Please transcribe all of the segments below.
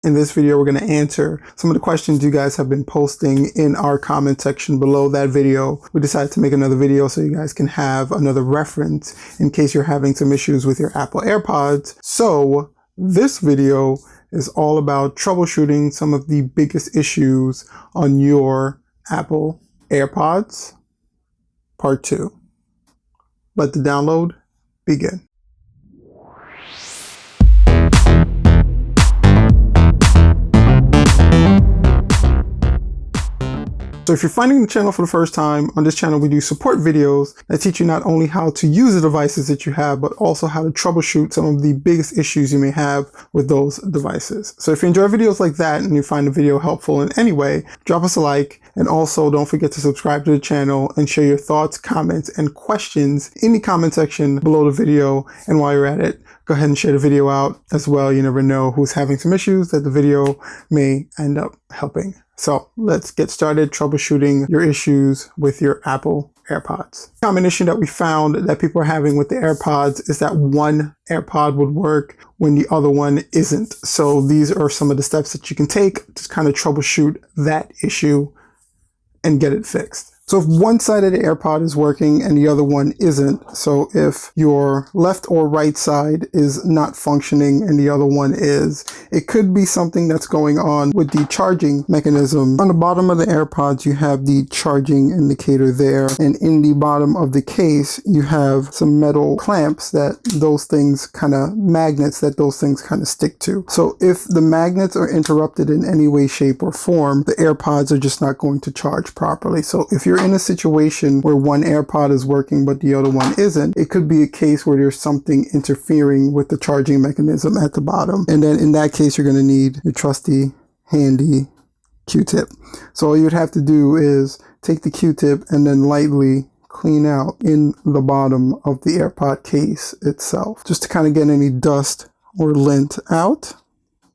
In this video, we're going to answer some of the questions you guys have been posting in our comment section below that video. We decided to make another video so you guys can have another reference in case you're having some issues with your Apple AirPods. So this video is all about troubleshooting some of the biggest issues on your Apple AirPods, part 2. Let the download begin. So if you're finding the channel for the first time, on this channel we do support videos that teach you not only how to use the devices that you have, but also how to troubleshoot some of the biggest issues you may have with those devices. So if you enjoy videos like that and you find the video helpful in any way, drop us a like, and also don't forget to subscribe to the channel and share your thoughts, comments, and questions in the comment section below the video. And while you're at it, go ahead and share the video out as well. You never know who's having some issues that the video may end up helping. So let's get started troubleshooting your issues with your Apple AirPods. A common issue that we found that people are having with the AirPods is that one AirPod would work when the other one isn't. So these are some of the steps that you can take to kind of troubleshoot that issue and get it fixed. So if one side of the AirPod is working and the other one isn't, so if your left or right side is not functioning and the other one is, it could be something that's going on with the charging mechanism. On the bottom of the AirPods, you have the charging indicator there, and in the bottom of the case, you have some metal clamps that those things kind of, magnets that those things kind of stick to. So if the magnets are interrupted in any way, shape, or form, the AirPods are just not going to charge properly. So if you're in a situation where one AirPod is working but the other one isn't, it could be a case where there's something interfering with the charging mechanism at the bottom. And then in that case, you're going to need your trusty, handy Q-tip. So all you'd have to do is take the Q-tip and then lightly clean out in the bottom of the AirPod case itself, just to kind of get any dust or lint out.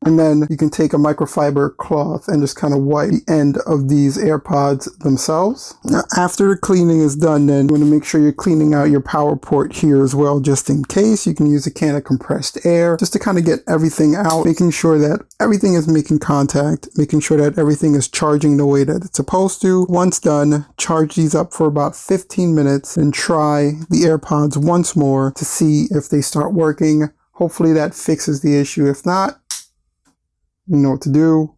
And then you can take a microfiber cloth and just kind of wipe the end of these AirPods themselves. Now, after the cleaning is done, then you want to make sure you're cleaning out your power port here as well, just in case. You can use a can of compressed air just to kind of get everything out, making sure that everything is making contact, making sure that everything is charging the way that it's supposed to. Once done, charge these up for about 15 minutes and try the AirPods once more to see if they start working. Hopefully that fixes the issue. If not, you know what to do.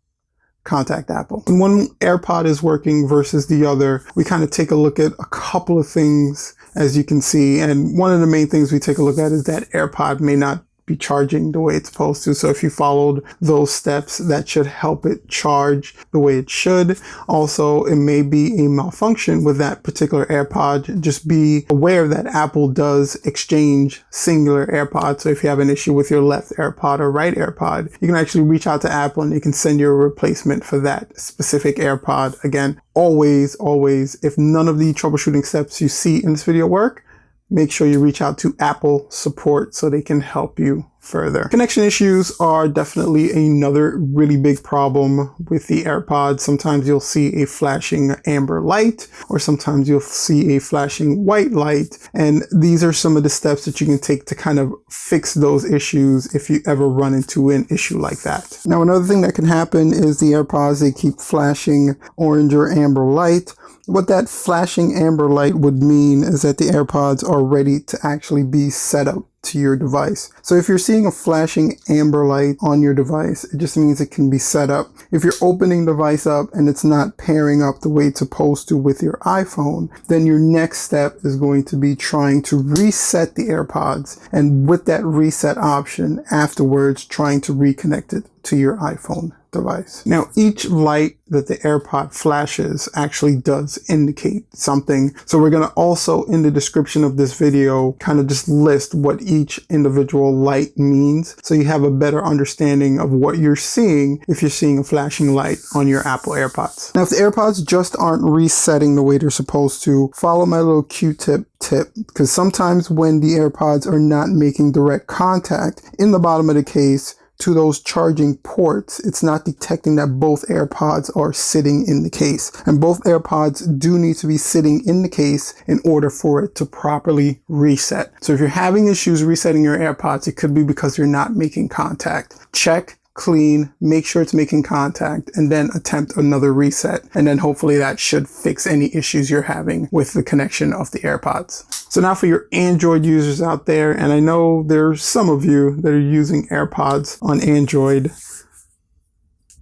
Contact Apple. When one AirPod is working versus the other, we kind of take a look at a couple of things, as you can see. And one of the main things we take a look at is that AirPod may not be charging the way it's supposed to. So if you followed those steps, that should help it charge the way it should. Also, it may be a malfunction with that particular AirPod. Just be aware that Apple does exchange singular AirPods. So if you have an issue with your left AirPod or right AirPod, you can actually reach out to Apple and they can send you a replacement for that specific AirPod. Again, always, if none of the troubleshooting steps you see in this video work, make sure you reach out to Apple support so they can help you further. Connection issues are definitely another really big problem with the AirPods. Sometimes you'll see a flashing amber light, or sometimes you'll see a flashing white light. And these are some of the steps that you can take to kind of fix those issues if you ever run into an issue like that. Now, another thing that can happen is the AirPods, they keep flashing orange or amber light. What that flashing amber light would mean is that the AirPods are ready to actually be set up to your device. So if you're seeing a flashing amber light on your device, it just means it can be set up. If you're opening the device up and it's not pairing up the way it's supposed to with your iPhone, then your next step is going to be trying to reset the AirPods, and with that reset option afterwards, trying to reconnect it to your iPhone device. Now, each light that the AirPod flashes actually does indicate something. So we're going to also, in the description of this video, kind of just list what each individual light means, so you have a better understanding of what you're seeing if you're seeing a flashing light on your Apple AirPods. Now, if the AirPods just aren't resetting the way they're supposed to, follow my little Q-tip tip, because sometimes when the AirPods are not making direct contact in the bottom of the case to those charging ports, it's not detecting that both AirPods are sitting in the case. And both AirPods do need to be sitting in the case in order for it to properly reset. So if you're having issues resetting your AirPods, it could be because you're not making contact. Check, clean, make sure it's making contact, and then attempt another reset. And then hopefully that should fix any issues you're having with the connection of the AirPods. So now for your Android users out there, and I know there's some of you that are using AirPods on Android.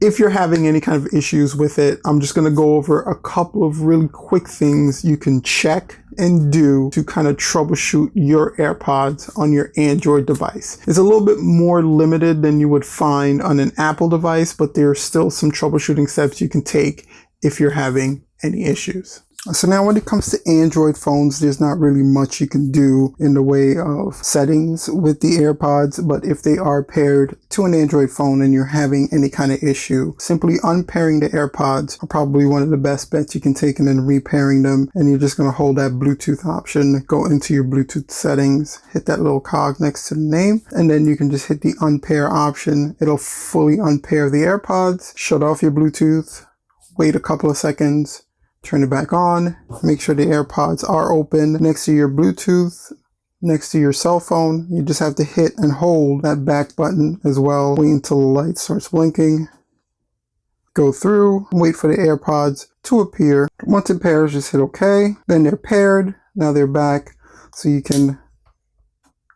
If you're having any kind of issues with it, I'm just going to go over a couple of really quick things you can check and do to kind of troubleshoot your AirPods on your Android device. It's a little bit more limited than you would find on an Apple device, but there are still some troubleshooting steps you can take if you're having any issues. So now when it comes to Android phones, there's not really much you can do in the way of settings with the AirPods, but if they are paired to an Android phone and you're having any kind of issue, simply unpairing the AirPods are probably one of the best bets you can take, and then repairing them. And you're just going to hold that Bluetooth option, go into your Bluetooth settings, hit that little cog next to the name, and then you can just hit the unpair option. It'll fully unpair the AirPods, shut off your Bluetooth, wait a couple of seconds, turn it back on, make sure the AirPods are open next to your Bluetooth, next to your cell phone. You just have to hit and hold that back button as well. Wait until the light starts blinking. Go through, wait for the AirPods to appear. Once it pairs, just hit OK. Then they're paired. Now they're back. So you can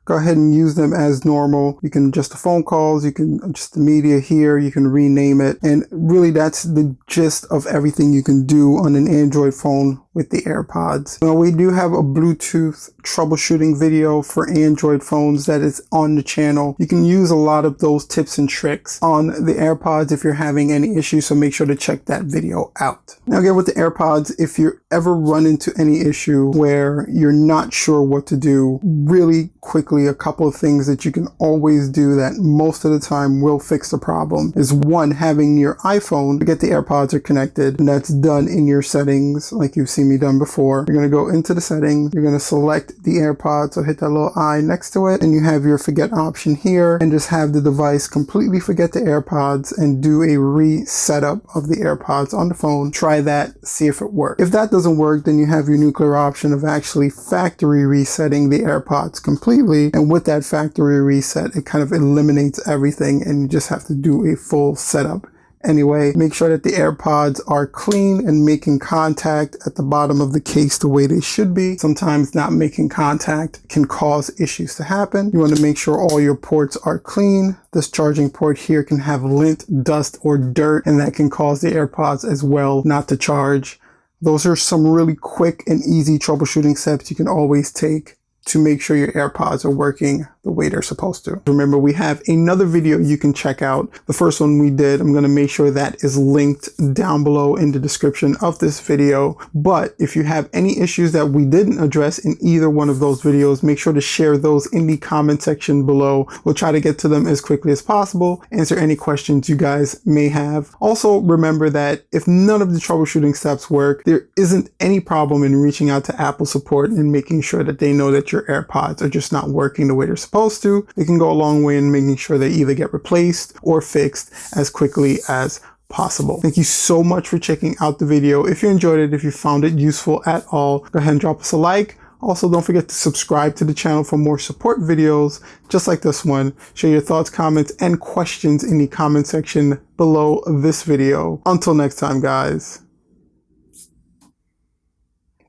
go ahead and use them as normal. You can adjust the phone calls, you can adjust the media here, you can rename it. And really that's the gist of everything you can do on an Android phone with the AirPods. Now we do have a Bluetooth troubleshooting video for Android phones that is on the channel. You can use a lot of those tips and tricks on the AirPods if you're having any issues, so make sure to check that video out. Now again, with the AirPods, if you ever run into any issue where you're not sure what to do, really quickly, a couple of things that you can always do that most of the time will fix the problem is, one, having your iPhone to get the AirPods are connected, and that's done in your settings like you've seen me done before. You're going to go into the settings, you're going to select the AirPods, so hit that little eye next to it, and you have your forget option here, and just have the device completely forget the AirPods and do a resetup of the AirPods on the phone. Try that, see if it works. If that doesn't work, then you have your nuclear option of actually factory resetting the AirPods completely, and with that factory reset, it kind of eliminates everything and you just have to do a full setup. Anyway, make sure that the AirPods are clean and making contact at the bottom of the case the way they should be. Sometimes not making contact can cause issues to happen. You want to make sure all your ports are clean. This charging port here can have lint, dust, or dirt, and that can cause the AirPods as well not to charge. Those are some really quick and easy troubleshooting steps you can always take to make sure your AirPods are working the way they're supposed to. Remember, we have another video you can check out. The first one we did, I'm going to make sure that is linked down below in the description of this video. But if you have any issues that we didn't address in either one of those videos, make sure to share those in the comment section below. We'll try to get to them as quickly as possible, answer any questions you guys may have. Also, remember that if none of the troubleshooting steps work, there isn't any problem in reaching out to Apple support and making sure that they know that your AirPods are just not working the way they're supposed to. It can go a long way in making sure they either get replaced or fixed as quickly as possible. Thank you so much for checking out the video. If you enjoyed it, if you found it useful at all, go ahead and drop us a like. Also, don't forget to subscribe to the channel for more support videos just like this one. Share your thoughts, comments, and questions in the comment section below this video. Until next time, guys.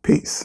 Peace.